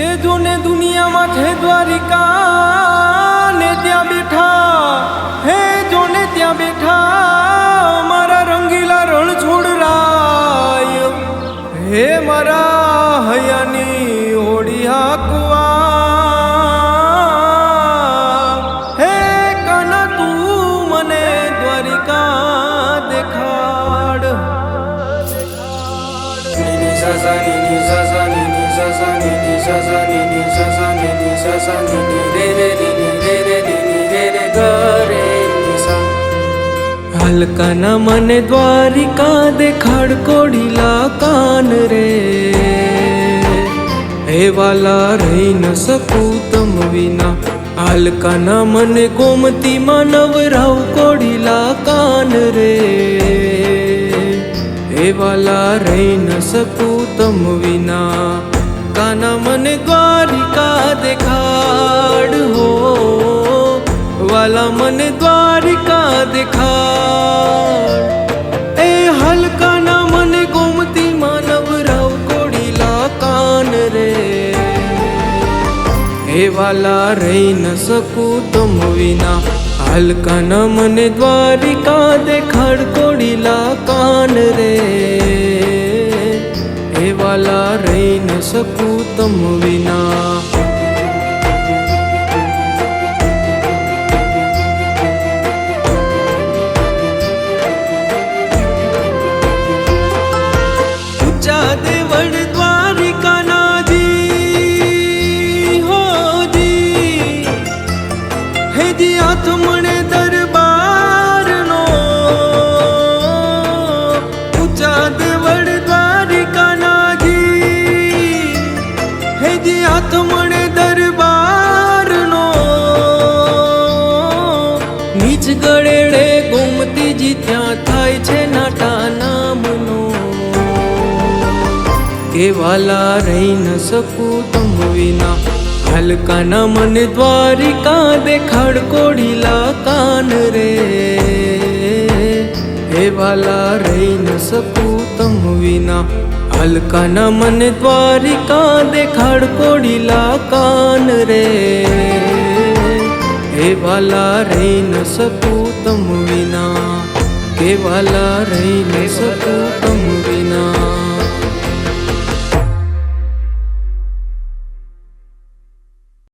કે જોને દુનિયામાં છે દ્વારિકા ને ત્યાં બેઠા હે જોને ત્યાં બેઠા મારા રંગીલા રણ છોડરાય હે મારા હૈયાની હોડી હાકવા હે કાના તું મને દ્વારિકા દેખાડ ની સા ની સા ની સા ની સા ની સા ની સા ની રે રે રે ગરે નિસા હલકાના મને દ્વારિકા દેખાડ કોડીલા કાન રે હે વાલા રહી ન શકું તમ વિના હલકાના મને ગોમતીમાં નવરાવ કોડીલા કાન રે હે વાલા રહી ન શકું તમ વિના કાના મને દ્વારિકા દેખાડ હો વાલા મને દ્વારિકા દેખાડ એ હલકાના મને ગોમતી માનવરાવ કોડીલા કાન રે હે વાલા રહી ન શકું તમ વિના હલકાના મને દ્વારિકા દેખાડ કોડીલા કાન રે હે વાલા રહી ન શકું તમ વિના ઊંચા દેવળ દ્વારિકાના જી હો જી હે જી હાથ મણે દરબારનો ઊંચા દેવળ હાથ મળે દરબારનો નીચ ગળેડે ગોમતીજી ત્યાં થાય છે નાટા નામનો કે વાલા રહી ન શકું તમ વિના હલકાના મને દ્વારિકા દેખાડ કોડીલા કાન રે હે વાલા રહી ન શકું તમ વિના હલકાના મને દ્વારિકા દેખાડ કોડીલા કાન રે હે વાલા રહી ન શકું તમ વિના કે વાલા રહી ન શકું તમ વિના